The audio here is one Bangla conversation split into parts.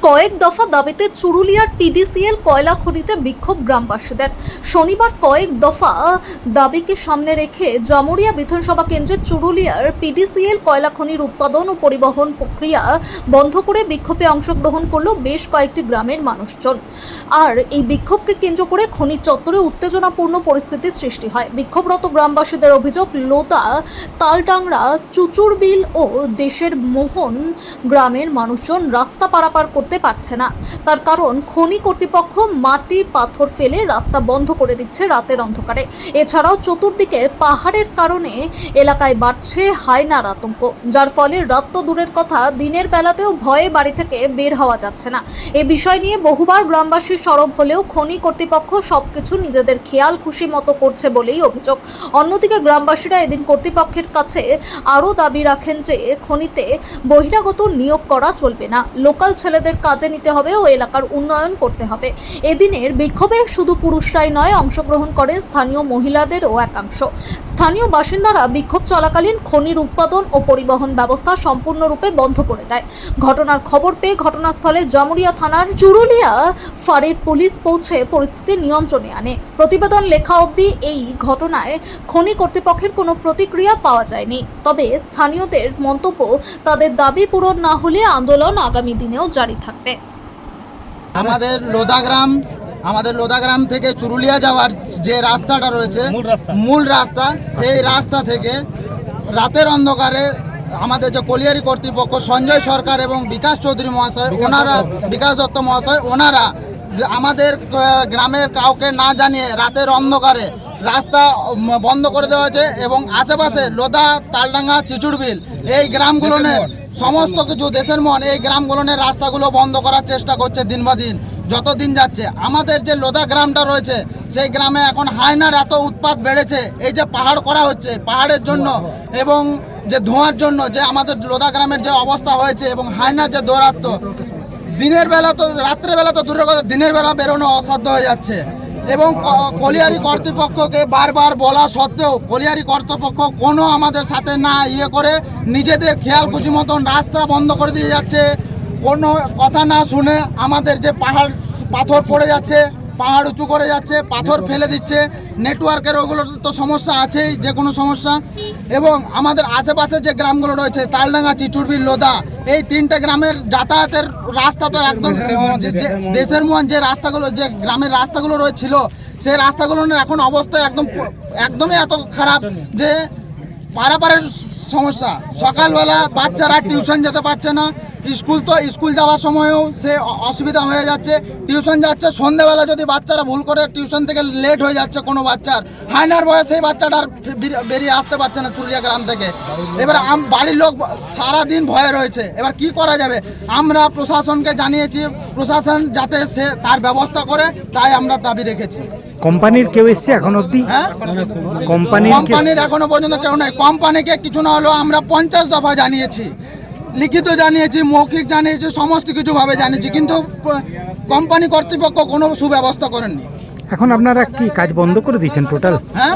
কয়েক দফা দাবিতে চুরুলিয়ার পিডিসিএল কয়লা খনিতে বিক্ষোভ গ্রামবাসীদের। শনিবার কয়েক দফা দাবিকে সামনে রেখে জামুরিয়া বিধানসভা কেন্দ্রের চুরুলিয়ার পিডিসিএল কয়লা খনির উৎপাদন ও পরিবহন প্রক্রিয়া বন্ধ করে বিক্ষোভে অংশগ্রহণ করলো বেশ কয়েকটি গ্রামের মানুষজন। আর এই বিক্ষোভকে কেন্দ্র করে খনি চত্বরে উত্তেজনাপূর্ণ পরিস্থিতির সৃষ্টি হয়। বিক্ষোভরত গ্রামবাসীদের অভিযোগ, লোদা, তালডাংরা, চুচুড়বিল ও দেশের মোহন গ্রামের মানুষজন রাস্তা পারাপার করতে পারছে না। তার কারণ খনি কর্তৃপক্ষ মাটি পাথর ফেলে রাস্তা বন্ধ করে দিচ্ছে রাতের অন্ধকারে। এছাড়াও চতুর্দিকে পাহাড়ের কারণে এলাকায় বাড়ছে হায়নার আতঙ্ক, যার ফলে রাত তো দূরের কথা, দিনের বেলাতেও ভয়ে বাড়ি থেকে বের হওয়া যাচ্ছে না। এ বিষয় নিয়ে বহুবার গ্রামবাসী সরব হলেও খনি কর্তৃপক্ষ সবকিছু নিজেদের খেয়াল খুশি মতো করছে বলেই অভিযোগ। অন্যদিকে গ্রামবাসীরা এদিন কর্তৃপক্ষের কাছে আরও দাবি রাখেন যে খনিতে বহিরাগত নিয়োগ করা চলবে না, লোকাল ছেলেদের কাজে নিতে হবে ও এলাকার উন্নয়ন করতে হবে। এদিনের বিক্ষোভে শুধু পুরুষরাই নয়, অংশগ্রহণ করে স্থানীয় মহিলাদেরও একাংশ। স্থানীয় বাসিন্দারা বিক্ষোভ চলাকালীন খনির উৎপাদন ও পরিবহন ব্যবস্থা সম্পূর্ণরূপে বন্ধ করে দেয়। ঘটনার খবর পেয়ে ঘটনাস্থলে জামুরিয়া থানার চুরুলিয়া ফাঁড়ির পুলিশ পৌঁছে পরিস্থিতি নিয়ন্ত্রণে আনে। প্রতিবেদন লেখা অবধি এই ঘটনায় খনি কর্তৃপক্ষের কোনো প্রতিক্রিয়া পাওয়া যায়নি। তবে স্থানীয়দের মন্তব্য, তাদের দাবি পূরণ না হলে আন্দোলন আগামী দিনেও জারি থাকবে। আমাদের লোদাগ্রাম থেকে চুরুলিয়া যাওয়ার যে রাস্তাটা রয়েছে, মূল রাস্তা, সেই রাস্তা থেকে রাতের অন্ধকারে আমাদের যে কলিয়ারি কর্তৃপক্ষ সঞ্জয় সরকার এবং বিকাশ চৌধুরী মহাশয়, বিকাশ দত্ত মহাশয়, ওনারা আমাদের গ্রামের কাউকে না জানিয়ে রাতের অন্ধকারে রাস্তা বন্ধ করে দেওয়া হয়েছে এবং আশেপাশে লোদা, তালডাঙ্গা, চিচুড়বিল এই গ্রামগুলোর সমস্ত কিছু দেশের মন এই গ্রামগুলোর রাস্তাগুলো বন্ধ করার চেষ্টা করছে দিন বা দিন। যত দিন যাচ্ছে আমাদের যে লোদা গ্রামটা রয়েছে, সেই গ্রামে এখন হায়নার এত উৎপাত বেড়েছে। এই যে পাহাড় করা হচ্ছে, পাহাড়ের জন্য এবং যে ধোঁয়ার জন্য যে আমাদের লোদা গ্রামের যে অবস্থা হয়েছে এবং হায়নার যে দৌরাত্ম, দিনের বেলা তো, রাত্রেবেলা তো দূরের কথা, দিনের বেলা বেরোনো অসাধ্য হয়ে যাচ্ছে। এবং কলিয়ারি কর্তৃপক্ষকে বারবার বলা সত্ত্বেও কলিয়ারি কর্তৃপক্ষ কোনো আমাদের সাথে না করে নিজেদের খেয়াল খুশি মতন রাস্তা বন্ধ করে দিয়ে যাচ্ছে। কোনো কথা না শুনে আমাদের যে পাথর পড়ে যাচ্ছে, পাহাড় উঁচু করে যাচ্ছে, পাথর ফেলে দিচ্ছে। নেটওয়ার্কের ওগুলো তো সমস্যা আছেই, যে কোনো সমস্যা। এবং আমাদের আশেপাশে যে গ্রামগুলো রয়েছে, তালডাঙ্গা, চিচুড়বিল, লোদা, এই তিনটে গ্রামের যাতায়াতের রাস্তা তো একদম দেশের মন যে রাস্তাগুলো, যে গ্রামের রাস্তাগুলো রয়েছিল, সেই রাস্তাগুলোর এখন অবস্থা একদমই এত খারাপ যে পারাপারের সমস্যা। সকালবেলা বাচ্চারা টিউশন যেতে পারছে না, স্কুল যাওয়ার সময়ও সে অসুবিধা হয়ে যাচ্ছে। টিউশন যাচ্ছে, সন্ধ্যেবেলা যদি বাচ্চারা ভুল করে টিউশন থেকে লেট হয়ে যাচ্ছে কোনো বাচ্চার, হায়নার বয়স সেই বাচ্চাটার বেরিয়ে আসতে পারছে না চুরুলিয়া গ্রাম থেকে। এবার বাড়ির লোক সারাদিন ভয়ে রয়েছে। এবার কি করা যাবে? আমরা প্রশাসনকে জানিয়েছি, প্রশাসন যাতে সে তার ব্যবস্থা করে, তাই আমরা দাবি রেখেছি। কোম্পানির কেউ এসছে এখন অবধি? হ্যাঁ, কোম্পানির এখনো পর্যন্ত কেউ নাই। কোম্পানিকে কিছু না হলেও আমরা 50 দফা জানিয়েছি, লিখিত জানিয়েছি, মৌখিক জানিয়েছি, সমস্ত কিছু ভাবে জানিয়েছি, কিন্তু কোম্পানি কর্তৃপক্ষ কোনো সুব্যবস্থা করেননি। এখন আপনারা কি কাজ বন্ধ করে দিয়েছেন টোটাল? হ্যাঁ,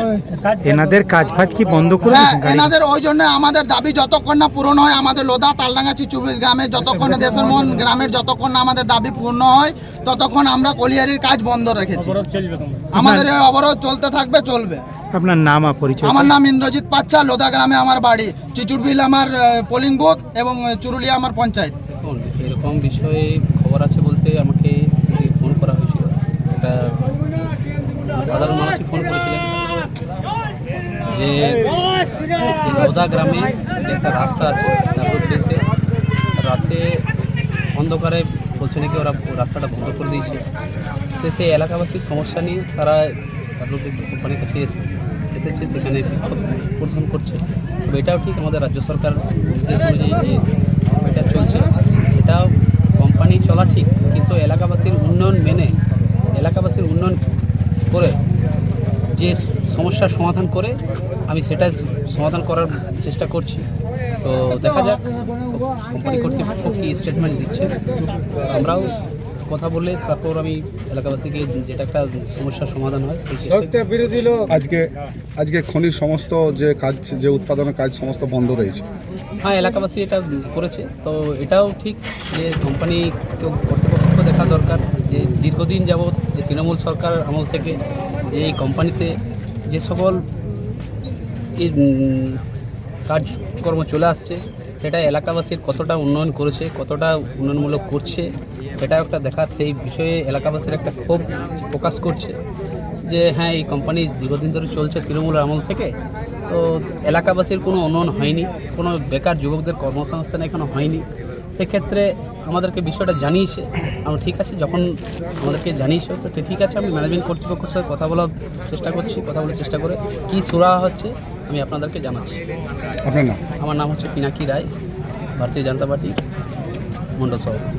এনাদের কাজ ফাজ কি বন্ধ করে দিয়েছেন? এনাদের ওই জন্য আমাদের দাবি যতক্ষণ না পূরণ হয়, আমাদের লোদা, তালডাঙ্গা, চিচুড়বিল গ্রামের যতক্ষণ না, দেশের মন গ্রামের যতক্ষণ না আমাদের দাবি পূর্ণ হয়, ততক্ষণ আমরা কলিয়ারির কাজ বন্ধ রেখেছি। আমাদের এই অবরোধ চলতে থাকবে, চলবে। আপনার নাম আর পরিচয়? আমার নাম ইন্দ্রজিৎ পাচ্ছা, লোদা গ্রামে আমার বাড়ি, চিচুড়বিল আমার পোলিং বুথ এবং চুরুলিয়া আমার পঞ্চায়েত। এরকম বিষয়ে খবর আছে বলতে আমাকে ফোন করা হয়েছিল। একটা সাধারণ মানুষই ফোন করেছিলেন যে লোদা গ্রামে যে একটা রাস্তা আছে, তার উদ্দেশ্যে রাতে অন্ধকারে বলছে নাকি ওরা রাস্তাটা বন্ধ করে দিয়েছে। সেই এলাকাবাসীর সমস্যা নিয়ে তারা তার উদ্দেশ্যে কোম্পানির কাছে এসেছে, সেখানে বিক্ষোভ প্রদর্শন করছে। তবে এটাও ঠিক, আমাদের রাজ্য সরকার নির্দেশ অনুযায়ী যে এটা চলছে, এটাও কোম্পানি চলা ঠিক, কিন্তু এলাকাবাসীর উন্নয়ন মেনে, এলাকাবাসীর উন্নয়ন করে যে সমস্যার সমাধান করে, আমি সেটা সমাধান করার চেষ্টা করছি। তো দেখা যাক কোম্পানি কর্তৃপক্ষ কী স্টেটমেন্ট দিচ্ছে। আমরাও কথা বলে তারপর আমি এলাকাবাসীকে যেটা একটা সমস্যার সমাধান হয় সেই চেষ্টা আজকে খনির সমস্ত যে কাজ, যে উৎপাদনের কাজ সমস্ত বন্ধ রয়েছে। হ্যাঁ, এলাকাবাসী এটা করেছে। তো এটাও ঠিক যে কোম্পানি কেউ কর্তৃপক্ষ দেখা দরকার যে দীর্ঘদিন যাবৎ যে তৃণমূল সরকার আমল থেকে যে এই কোম্পানিতে যে সকল কাজকর্ম চলে আসছে সেটা এলাকাবাসীর কতটা উন্নয়ন করেছে, কতটা উন্নয়নমূলক করছে সেটা একটা দেখার, সেই বিষয়ে এলাকাবাসীর একটা ক্ষোভ প্রকাশ করছে যে হ্যাঁ এই কোম্পানি দীর্ঘদিন ধরে চলছে তৃণমূলের আমল থেকে, তো এলাকাবাসীর কোনো উন্নয়ন হয়নি, কোনো বেকার যুবকদের কর্মসংস্থান এখনো হয়নি। সেক্ষেত্রে আমাদেরকে বিষয়টা জানিয়েছে। আমরা ঠিক আছে, যখন আমাদেরকে জানিয়েছে তো ঠিক আছে, আমি ম্যানেজমেন্ট কর্তৃপক্ষের সাথে কথা বলার চেষ্টা করছি, কথা বলার চেষ্টা করে কী সুরাহা হচ্ছে আমি আপনাদেরকে জানাচ্ছি। আপনার নাম? আমার নাম হচ্ছে পিনাকি রায়, ভারতীয় জনতা পার্টি মণ্ডল সভাপতি।